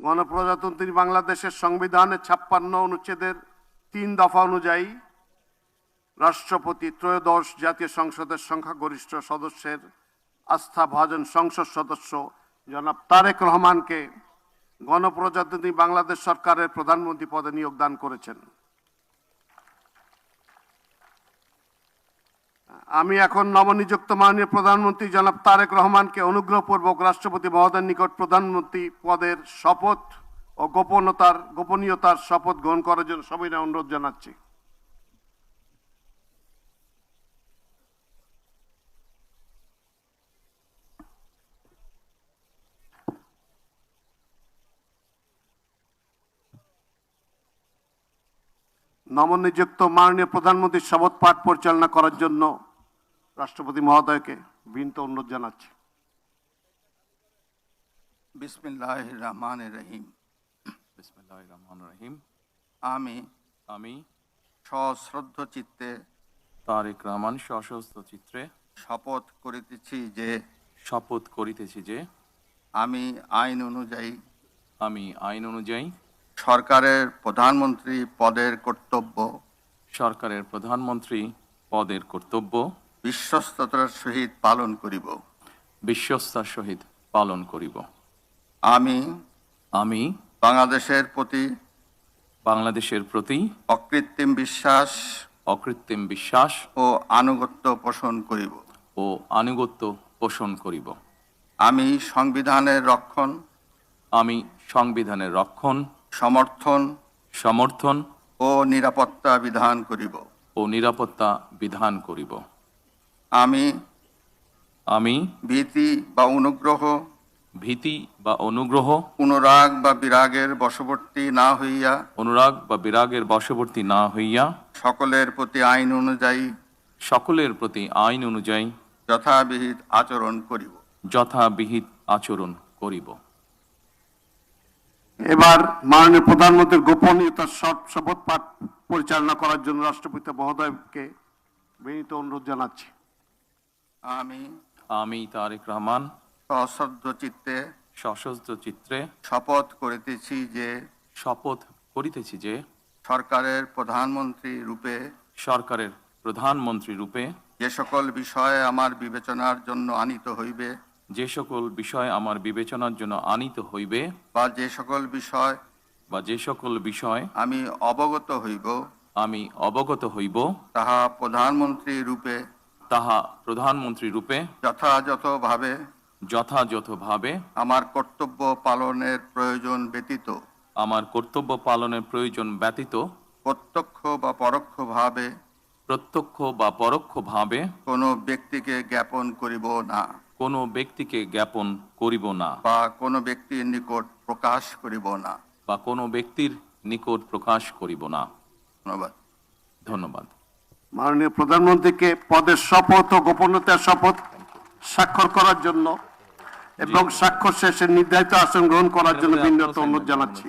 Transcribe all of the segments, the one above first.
গণপ্রজাতন্ত্রী বাংলাদেশের সংবিধানের 56 অনুচ্ছেদের 3 দফা অনুযায়ী রাষ্ট্রপতি ত্রয়োদশ জাতীয় সংসদের সংখ্যাগরিষ্ঠ সদস্যের আস্থাভাজন সংসদ সদস্য জনাব তারেক রহমানকে গণপ্রজাতন্ত্রী বাংলাদেশ সরকারের প্রধানমন্ত্রী পদে নিয়োগ দান করেছেন। আমি এখন নবনিযুক্ত মাননীয় প্রধানমন্ত্রী জনাব তারেক রহমানকে অনুগ্রহপূর্বক রাষ্ট্রপতি মহোদয়ের নিকট প্রধানমন্ত্রী পদের শপথ ও গোপনীয়তার শপথ গ্রহণ করার জন্য সবিনয় অনুরোধ জানাচ্ছি। নবনিযুক্ত মাননীয় প্রধানমন্ত্রীর শপথ পাঠ পরিচালনা করার জন্য রাষ্ট্রপতি মহোদয়কে বিনীত অনুরোধ জানাচ্ছি। বিসমিল্লাহির রহমানির রহিম। বিসমিল্লাহির রহমানির রহিম। আমি সশ্রদ্ধ চিত্তে তারেক রহমান সশস্ত্র চিত্রে শপথ করিতেছি যে আমি আইন অনুযায়ী সরকারের প্রধানমন্ত্রী পদের কর্তব্য বিশ্বস্ততার সহিত পালন করিব। আমি বাংলাদেশের প্রতি অকৃত্রিম বিশ্বাস ও আনুগত্য পোষণ করিব। আমি সংবিধানের রক্ষণ সমর্থন ও নিরাপত্তা বিধান করিব। আমি ভীতি বা অনুগ্রহ অনুরাগ বা বিরাগের বশবর্তী না হইয়া সকলের প্রতি আইন অনুযায়ী যথাবিহিত আচরণ করিব। এবার মাননীয় প্রধানমন্ত্রীর গোপনীয়তার শপথ পাঠ পরিচালনা করার জন্য রাষ্ট্রপতি মহোদয়কে বিনীত অনুরোধ জানাচ্ছি। আমি তারেক রহমান সশস্ত্র চিত্রে শপথ করিতেছি যে সরকারের প্রধানমন্ত্রী রূপে যে সকল বিষয় আমার বিবেচনার জন্য আনিত হইবে বা যে সকল বিষয় আমি অবগত হইব তাহা প্রধানমন্ত্রী রূপে যথাযথভাবে আমার কর্তব্য পালনের প্রয়োজন ব্যতীত প্রত্যক্ষ বা পরোক্ষভাবে কোনো ব্যক্তিকে জ্ঞাপন করিব না বা কোনো ব্যক্তির নিকট প্রকাশ করিব না। ধন্যবাদ। মাননীয় প্রধানমন্ত্রীকে পদের শপথ ও গোপনীয়তার শপথ স্বাক্ষর করার জন্য এবং স্বাক্ষর শেষে নির্ধারিত আসন গ্রহণ করার জন্য বিনীত অনুরোধ জানাচ্ছি।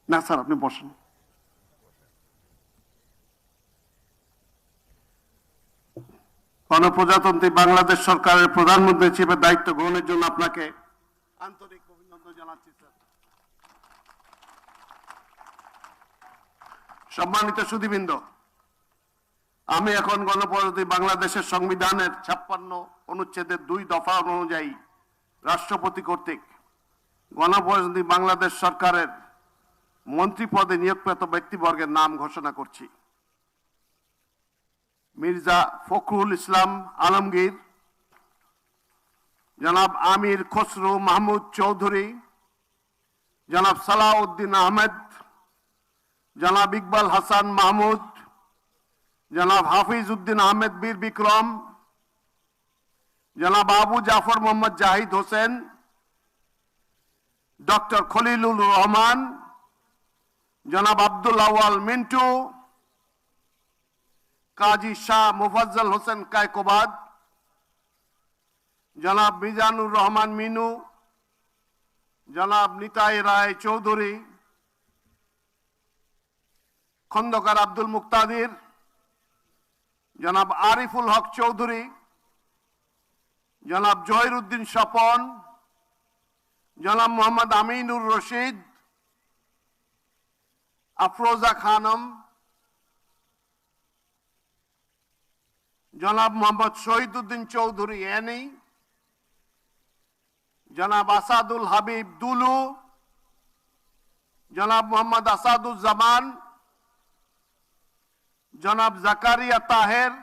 না স্যার, আপনি বসেন। গণপ্রজাতন্ত্রী বাংলাদেশ সরকারের প্রধানমন্ত্রী হিসেবে দায়িত্ব গ্রহণের জন্য আপনাকে আন্তরিক অভিনন্দন জানাচ্ছি স্যার। সম্মানিত সুধীবৃন্দ, আমি এখন গণপ্রজাতন্ত্রী বাংলাদেশের সংবিধানের 56 অনুচ্ছেদের 2 দফা অনুযায়ী রাষ্ট্রপতি কর্তৃক গণপ্রজাতন্ত্রী বাংলাদেশ সরকারের মন্ত্রী পদে নিয়োগপ্রাপ্ত ব্যক্তিবর্গের নাম ঘোষণা করছি। মির্জা ফখরুল ইসলাম আলমগীর, জনাব আমির খসরু মাহমুদ চৌধুরী, জনাব সালাউদ্দিন আহমেদ, জনাব ইকবাল হাসান মাহমুদ, জনাব হাফিজ উদ্দিন আহমেদ বীর বিক্রম, জনাব আবু জাফর মোহাম্মদ জাহিদ হোসেন, ডক্টর খলিলুর রহমান, জনাব আব্দুল আওয়াল মিন্টু, কাজী শাহ মুফাজ্জল হোসেন কায়কোবাদ, জনাব মিজানুর রহমান মিনু, জনাব নিতাই রায় চৌধুরী, খন্দকার আব্দুল মুক্তাদির, জনাব আরিফুল হক চৌধুরী, জনাব জহির উদ্দিন স্বপন, জনাব মোহাম্মদ আমিনুর রশিদ, আফরোজা খানম, জনাব মোহাম্মদ শহীদ উদ্দিন চৌধুরী এনি, জনাব আসাদুল হাবিব দুলু, জনাব মোহাম্মদ আসাদুজ্জামান, জনাব জাকারিয়া তাহের,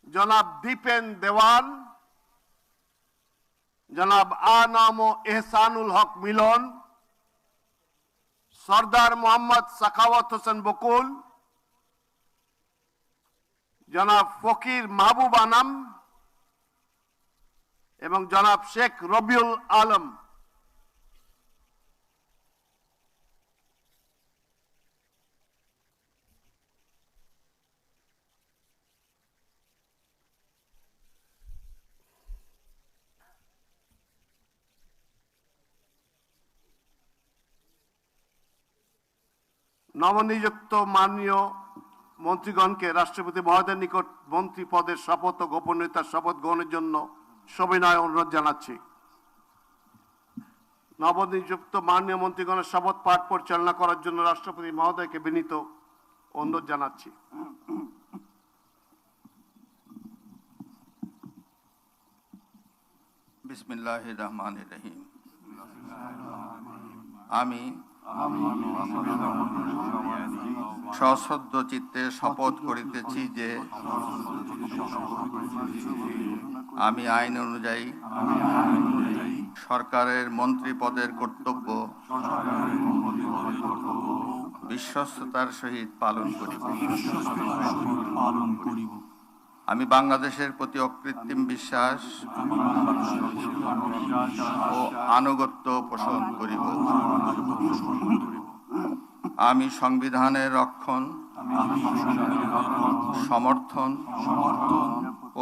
জনাব দীপেন দেওয়ান, জনাব আনাম ও এহসানুল হক মিলন, সর্দার মোহাম্মদ সাখাওয়াত হোসেন বকুল, জনাব ফকির মাহবুব আনাম এবং জনাব শেখ রবিউল আলম। নবনিযুক্ত মাননীয় মন্ত্রীগণকে রাষ্ট্রপতি মহোদয়ের নিকট মন্ত্রী পদের শপথ ও গোপনীয়তার শপথ গ্রহণের জন্য সবিনয় অনুরোধ জানাচ্ছি। নবনিযুক্ত মাননীয় মন্ত্রীগণের শপথ পাঠ পরিচালনা করার জন্য রাষ্ট্রপতি মহোদয়কে বিনীত অনুরোধ জানাচ্ছি। বিসমিল্লাহির রহমানির রহিম। আমি সশ্রদ্ধ চিত্তে শপথ করিতেছি যে আমি আইন অনুযায়ী সরকারের মন্ত্রী পদের কর্তব্য বিশ্বস্ততার সহিত পালন করিব। আমি বাংলাদেশের প্রতি অকৃত্রিম বিশ্বাস ও আনুগত্য পোষণ করিব। আমি সংবিধানের রক্ষণ, সমর্থন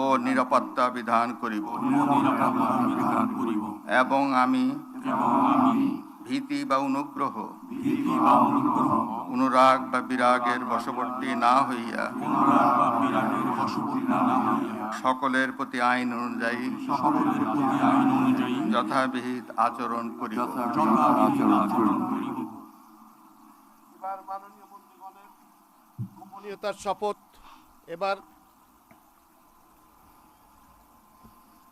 ও নিরাপত্তা বিধান করিব এবং আমি ভীতি বা অনুগ্রহ, অনুরাগ বা বিরাগের বশবর্তী না হইয়া সকলের প্রতি আইন অনুযায়ী যথাবিহিত আচরণ করিব। এবার মাননীয় মন্ত্রীগণের গোপনীয়তার শপথ। এবার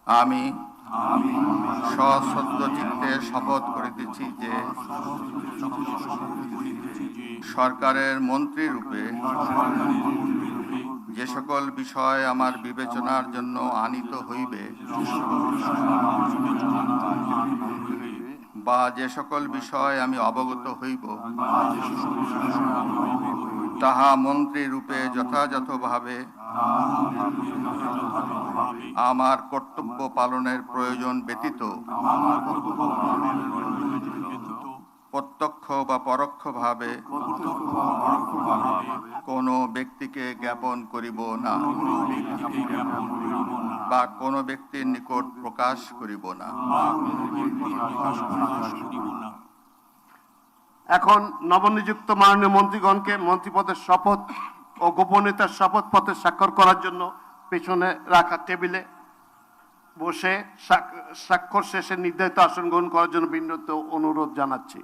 আমি সশ্রদ্ধ চিত্তে শপথ করিতেছি যে সরকারের মন্ত্রী রূপে যে সকল বিষয় আমার বিবেচনার জন্য আনিত হইবে বা যে সকল বিষয় আমি অবগত হইব তাহা মন্ত্রী রূপে যথাযথভাবে আমার কর্তব্য পালনের প্রয়োজন ব্যতীত প্রত্যক্ষ বা পরোক্ষভাবে কোনো ব্যক্তিকে জ্ঞাপন করিব না বা কোনো ব্যক্তির নিকট প্রকাশ করিব না। এখন নবনিযুক্ত মাননীয় মন্ত্রীগণকে মন্ত্রী পদের শপথ ও গোপনীয়তার শপথ পত্রে স্বাক্ষর করার জন্য পেছনে রাখা টেবিলে বসে স্বাক্ষর শেষে নির্ধারিত আসন গ্রহণ করার জন্য বিনীত অনুরোধ জানাচ্ছি।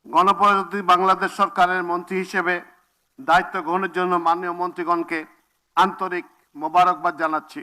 গণপ্রজাতন্ত্রী বাংলাদেশ সরকারের মন্ত্রী হিসেবে দায়িত্ব গ্রহণের জন্য মাননীয় মন্ত্রীগণকে আন্তরিক মোবারকবাদ জানাচ্ছি।